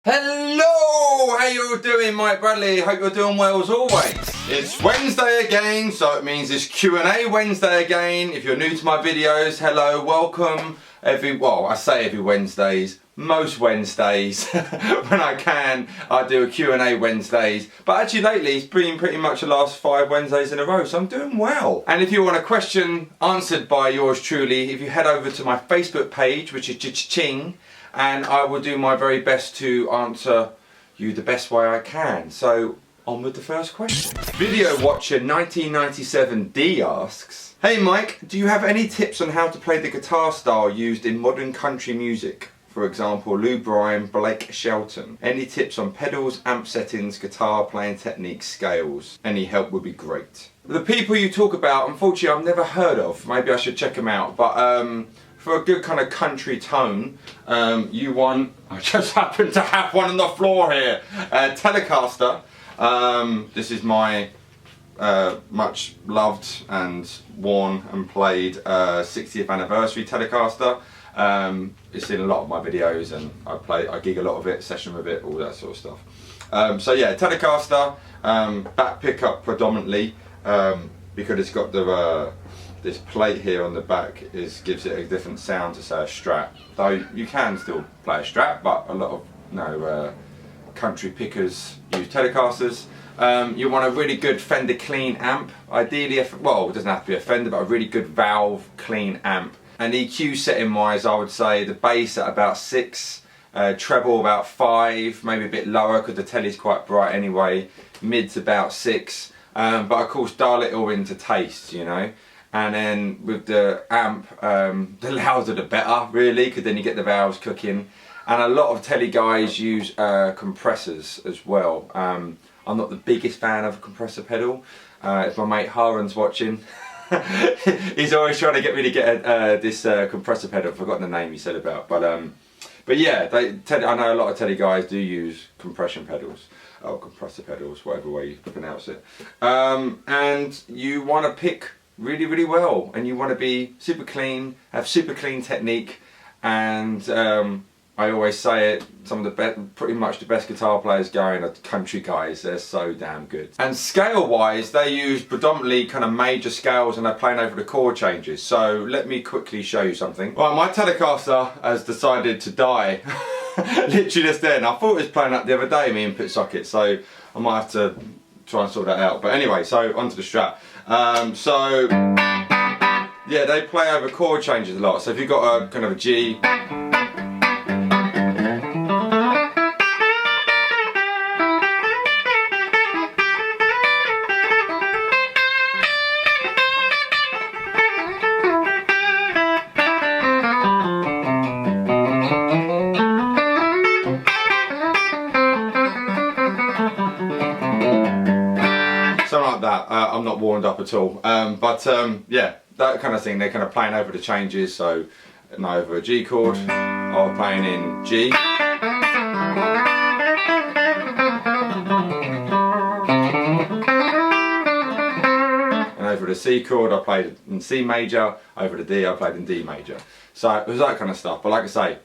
Hello! How you all doing? Mike Bradley. Hope you're doing well as always. It's Wednesday again, so it means it's Q&A Wednesday again. If you're new to my videos, hello, welcome. I say every Wednesdays, most Wednesdays when I can, I do a Q&A Wednesdays. But actually lately, it's been pretty much the last 5 Wednesdays in a row, so I'm doing well. And if you want a question answered by yours truly, if you head over to my Facebook page, which is Ching, and I will do my very best to answer you the best way I can. So, on with the first question. Video watcher 1997D asks, "Hey Mike, do you have any tips on how to play the guitar style used in modern country music? For example, Lou Bryan, Blake Shelton. Any tips on pedals, amp settings, guitar playing techniques, scales? Any help would be great." The people you talk about, unfortunately I've never heard of. Maybe I should check them out. But for a good kind of country tone, you want, I just happen to have one on the floor here, Telecaster. This is my much loved and worn and played 60th anniversary Telecaster. It's in a lot of my videos, and I gig a lot of it, session with it, all that sort of stuff. So yeah, Telecaster, back pickup predominantly, because it's got the this plate here on the back gives it a different sound to say a Strat. Though you can still play a Strat, but a lot of country pickers use Telecasters. You want a really good Fender clean amp. Ideally, it doesn't have to be a Fender, but a really good valve clean amp. And EQ setting wise, I would say the bass at about 6, treble about 5, maybe a bit lower because the telly's quite bright anyway. Mid's about 6, but of course dial it all into taste, you know. And then with the amp, the louder the better, really, because then you get the valves cooking. And a lot of telly guys use compressors as well. I'm not the biggest fan of a compressor pedal. If my mate Haran's watching, he's always trying to get me to get this compressor pedal. I've forgotten the name he said about, but yeah, I know a lot of telly guys do use compression pedals. Or compressor pedals, whatever way you pronounce it. And you want to pick really well, and you want to be super clean, have super clean technique, and I always say it, some of the pretty much the best guitar players going are country guys. They're so damn good. And scale wise, they use predominantly kind of major scales, and they're playing over the chord changes. So let me quickly show you something. Well, my Telecaster has decided to die literally just then. I thought it was playing up the other day, my input socket, so I might have to try and sort that out. But anyway, so onto the Strat. So yeah, they play over chord changes a lot. So if you've got a kind of a G, something like that. I'm not warmed up at all, yeah, that kind of thing. They're kind of playing over the changes. So now over a G chord, I'm playing in G, and over the C chord I played in C major, over the D I played in D major. So it was that kind of stuff. But like I say,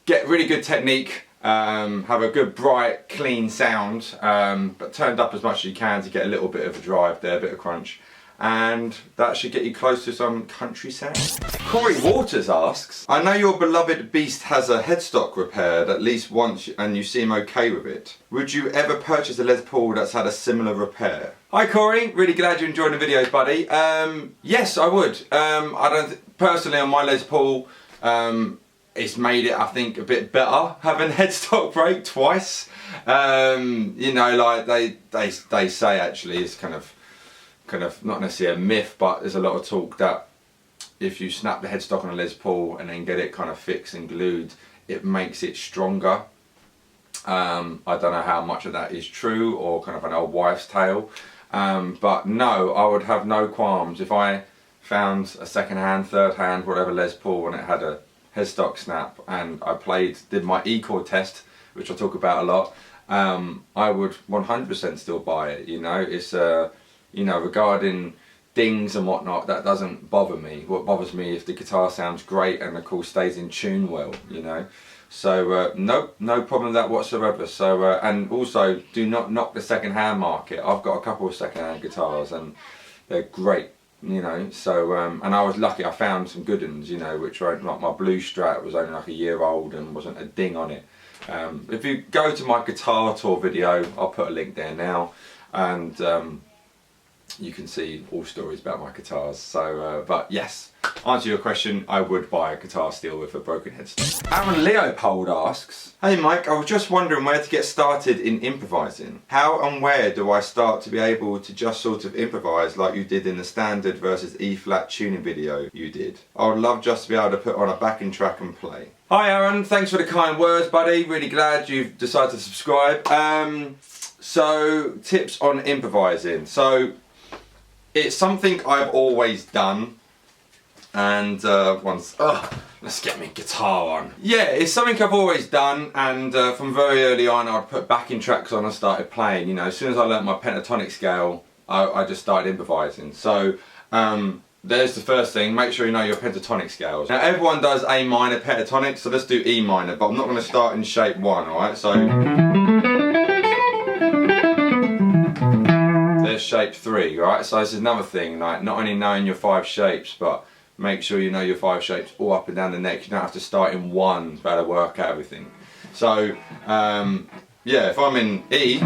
get really good technique. Have a good bright clean sound, but turned up as much as you can to get a little bit of a drive there, a bit of crunch, and that should get you close to some country sound. Corey Waters asks, "I know your beloved Beast has a headstock repaired at least once and you seem okay with it. Would you ever purchase a Les Paul that's had a similar repair?" Hi Corey, really glad you're enjoying the videos, buddy. Yes, I would. I don't personally on my Les Paul, it's made it, I think, a bit better having headstock break twice. You know, like they say actually, it's kind of not necessarily a myth, but there's a lot of talk that if you snap the headstock on a Les Paul and then get it kind of fixed and glued, it makes it stronger. I don't know how much of that is true or kind of an old wives' tale, but no, I would have no qualms if I found a second hand, third hand, whatever Les Paul, and it had a headstock snap, and I did my E-chord test, which I talk about a lot, I would 100% still buy it. You know, it's you know, regarding dings and whatnot, that doesn't bother me. What bothers me is if the guitar sounds great and of course stays in tune well, you know. So nope, no problem with that whatsoever. So and also do not knock the second-hand market. I've got a couple of second-hand guitars and they're great, you know. So and I was lucky, I found some good ones, you know, which were like my Blue Strat was only like a year old and wasn't a ding on it. If you go to my guitar tour video, I'll put a link there now, and you can see all stories about my guitars. So but yes, answer your question, I would buy a guitar still with a broken headstock. Aaron Leopold asks, hey Mike, I was just wondering where to get started in improvising. How and where do I start to be able to just sort of improvise like you did in the standard versus E-flat tuning video you did? I would love just to be able to put on a backing track and play. Hi Aaron, thanks for the kind words buddy, really glad you've decided to subscribe. So tips on improvising. So it's something I've always done, and let's get me guitar on. Yeah, it's something I've always done, and from very early on I'd put backing tracks on and started playing. You know, as soon as I learnt my pentatonic scale, I just started improvising. So there's the first thing, make sure you know your pentatonic scales. Now everyone does A minor pentatonic, so let's do E minor, but I'm not going to start in shape 1, alright? So there's shape 3, right? So this is another thing, like not only knowing your 5 shapes, but make sure you know your 5 shapes all up and down the neck. You don't have to start in 1 to be able to work out everything. So yeah, if I'm in E,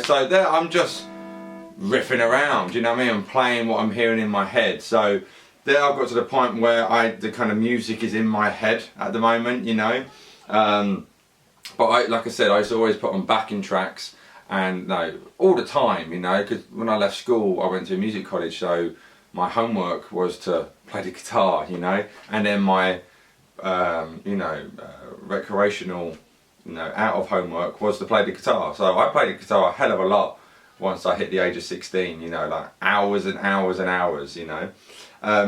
so there I'm just riffing around, you know what I mean? I'm playing what I'm hearing in my head. So there I've got to the point where the kind of music is in my head at the moment, you know. But like I said, I used to always put on backing tracks, and all the time, you know, because when I left school I went to a music college, so my homework was to play the guitar, you know, and then my recreational, out of homework was to play the guitar. So I played the guitar a hell of a lot once I hit the age of 16, you know, like hours and hours and hours, you know.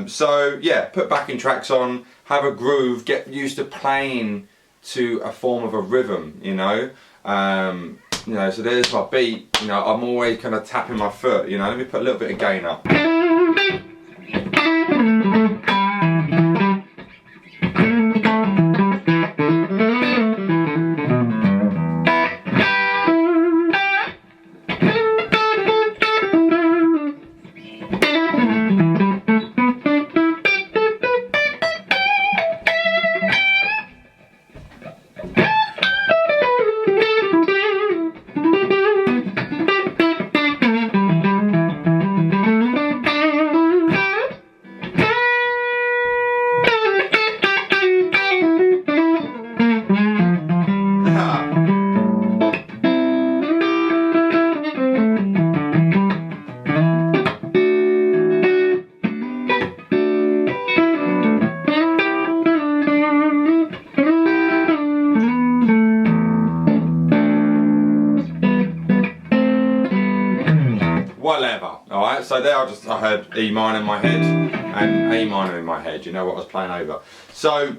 So yeah, put backing tracks on, have a groove, get used to playing to a form of a rhythm, you know. So there's my beat, you know, I'm always kind of tapping my foot, you know. Let me put a little bit of gain up. Whatever, alright, so there I had E minor in my head and A minor in my head, you know what I was playing over. So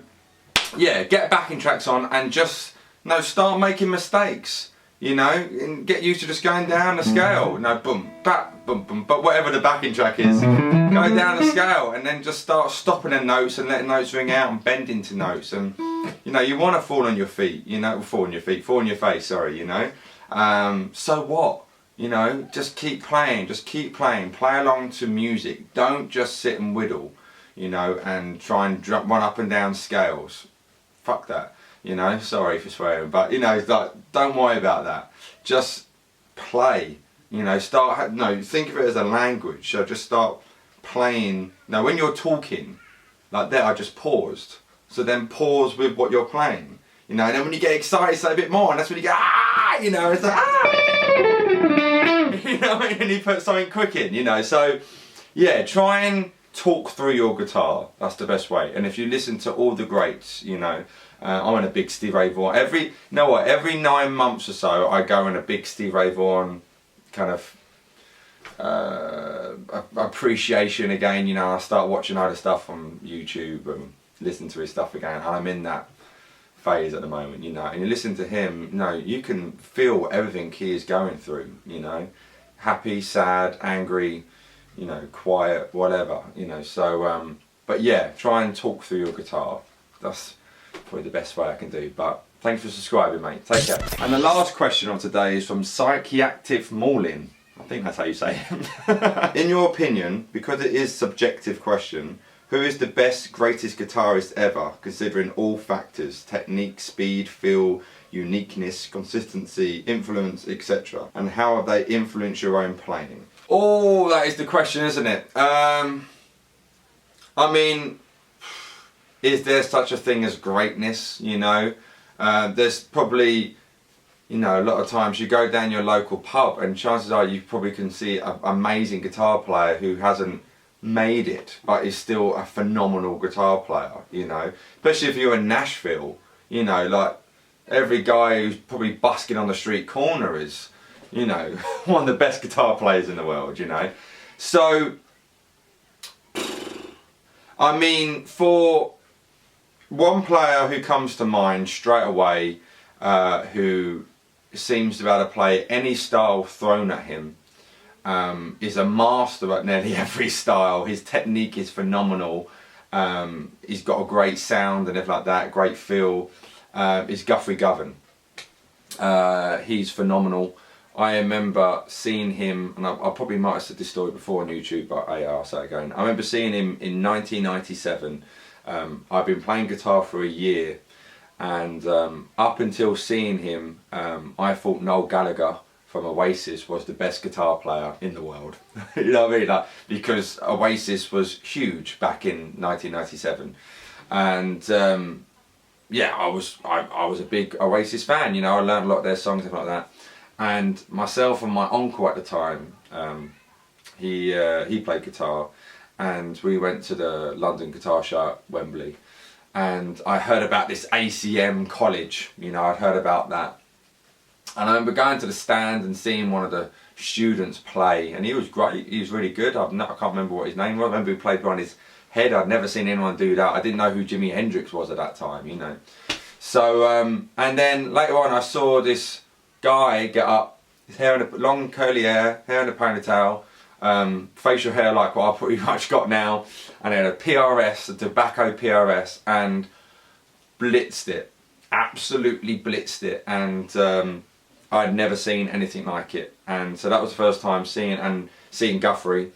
yeah, get backing tracks on and just start making mistakes, you know, and get used to just going down the scale. Boom, bap, boom, boom, but whatever the backing track is, go down the scale and then just start stopping the notes and letting notes ring out and bending to notes. And you know, you want to fall on your feet, you know, fall on your face, sorry, you know. So what? You know, just keep playing, play along to music. Don't just sit and whittle, you know, and try and run up and down scales. Fuck that, you know, sorry for swearing, but you know, it's like, don't worry about that. Just play, you know, think of it as a language. So just start playing. Now when you're talking, like there I just paused. So then pause with what you're playing, you know, and then when you get excited, say a bit more, and that's when you go, ah, you know, it's like, ah. You know, and you put something quick in, you know. So yeah, try and talk through your guitar. That's the best way. And if you listen to all the greats, you know, I'm in a big Stevie Ray Vaughan. Every 9 months or so, I go in a big Stevie Ray Vaughan kind of appreciation again. You know, I start watching other stuff on YouTube and listen to his stuff again, and I'm in that phase at the moment, you know. And you listen to him, you know, you can feel everything he is going through, you know, happy, sad, angry, you know, quiet, whatever, you know. So but yeah, try and talk through your guitar. That's probably the best way I can do. But thanks for subscribing, mate. Take care. And the last question of today is from Psychiactive Maulin. I think that's how you say it. In your opinion, because it is a subjective question, who is the best, greatest guitarist ever, considering all factors: technique, speed, feel, uniqueness, consistency, influence, etc.? And how have they influenced your own playing? Oh, that is the question, isn't it? I mean, is there such a thing as greatness, you know? There's probably, you know, a lot of times you go down your local pub and chances are you probably can see an amazing guitar player who hasn't made it but is still a phenomenal guitar player, you know. Especially if you're in Nashville, you know, like every guy who's probably busking on the street corner is, you know, one of the best guitar players in the world, you know. So, I mean, for one player who comes to mind straight away, who seems to be able to play any style thrown at him, is a master at nearly every style. His technique is phenomenal. He's got a great sound and everything like that, great feel. Is Guthrie Govan. He's phenomenal. I remember seeing him, and I probably might have said this story before on YouTube, but I'll say it again. I remember seeing him in 1997. I've been playing guitar for a year, and up until seeing him, I thought Noel Gallagher from Oasis was the best guitar player in the world. You know what I mean? Like, because Oasis was huge back in 1997, and yeah, I was a big Oasis fan. You know, I learned a lot of their songs and like that. And myself and my uncle at the time, he played guitar, and we went to the London Guitar Show at Wembley, and I heard about this ACM college. You know, I'd heard about that. And I remember going to the stand and seeing one of the students play, and he was great. He was really good. I can't remember what his name was. I remember he played behind his head. I'd never seen anyone do that. I didn't know who Jimi Hendrix was at that time, you know. So, and then later on I saw this guy get up, his hair in a long curly hair in a ponytail, facial hair like what I pretty much got now, and he had a PRS, a tobacco PRS, and blitzed it. Absolutely blitzed it, and I'd never seen anything like it. And so that was the first time seeing Guthrie,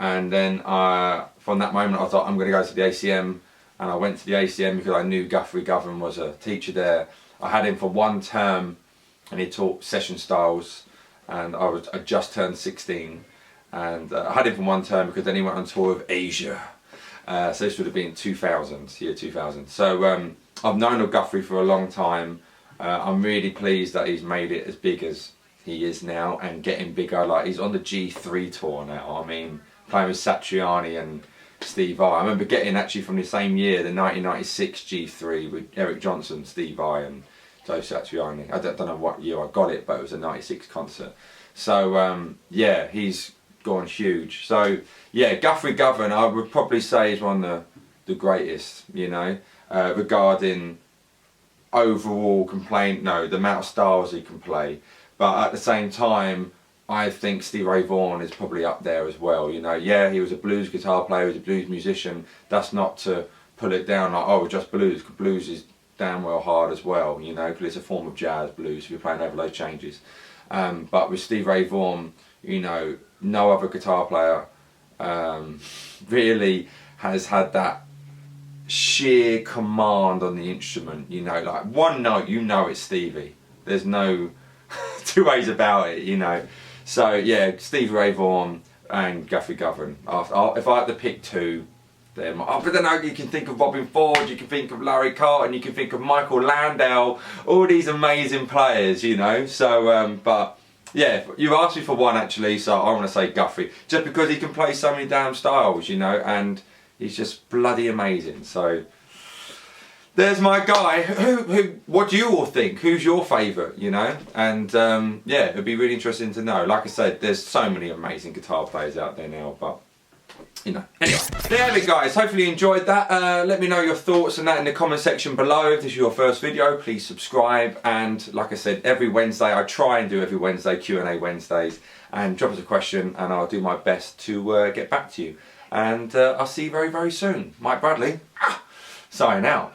and then from that moment I thought, I'm going to go to the ACM, and I went to the ACM because I knew Guthrie Govan was a teacher there. I had him for one term, and he taught session styles, and I just turned 16, and I had him for one term because then he went on tour of Asia. So this would have been 2000, year 2000. So I've known of Guthrie for a long time. I'm really pleased that he's made it as big as he is now, and getting bigger. Like, he's on the G3 tour now. I mean, playing with Satriani and Steve Vai. I remember getting actually from the same year, the 1996 G3 with Eric Johnson, Steve Vai and Joe Satriani. I don't know what year I got it, but it was a 96 concert. So yeah, he's gone huge. So yeah, Guthrie Govan, I would probably say, is one of the greatest, you know, regarding overall the amount of styles he can play. But at the same time, I think Stevie Ray Vaughan is probably up there as well. You know, yeah, he was a blues guitar player, he was a blues musician. That's not to pull it down like, oh, just blues, because blues is damn well hard as well, you know, because it's a form of jazz, blues, if you're playing over those changes. But with Stevie Ray Vaughan, you know, no other guitar player really has had that sheer command on the instrument, you know, like one note, you know it's Stevie. There's no two ways about it, you know. So yeah, Stevie Ray Vaughan and Guthrie Govan. If I had to pick two, them. But then you can think of Robin Ford, you can think of Larry Carlton, you can think of Michael Landau, all these amazing players, you know. So, but yeah, you asked me for one actually, so I want to say Guthrie, just because he can play so many damn styles, you know, and he's just bloody amazing. So there's my guy. What do you all think? Who's your favourite, you know? And yeah, it'd be really interesting to know. Like I said, there's so many amazing guitar players out there now, but you know. Anyway, there we go, guys. Hopefully you enjoyed that. Let me know your thoughts on that in the comment section below. If this is your first video, please subscribe. And like I said, every Wednesday, I try and do every Wednesday, Q&A Wednesdays. And drop us a question and I'll do my best to get back to you. And I'll see you very, very soon. Mike Bradley, signing out.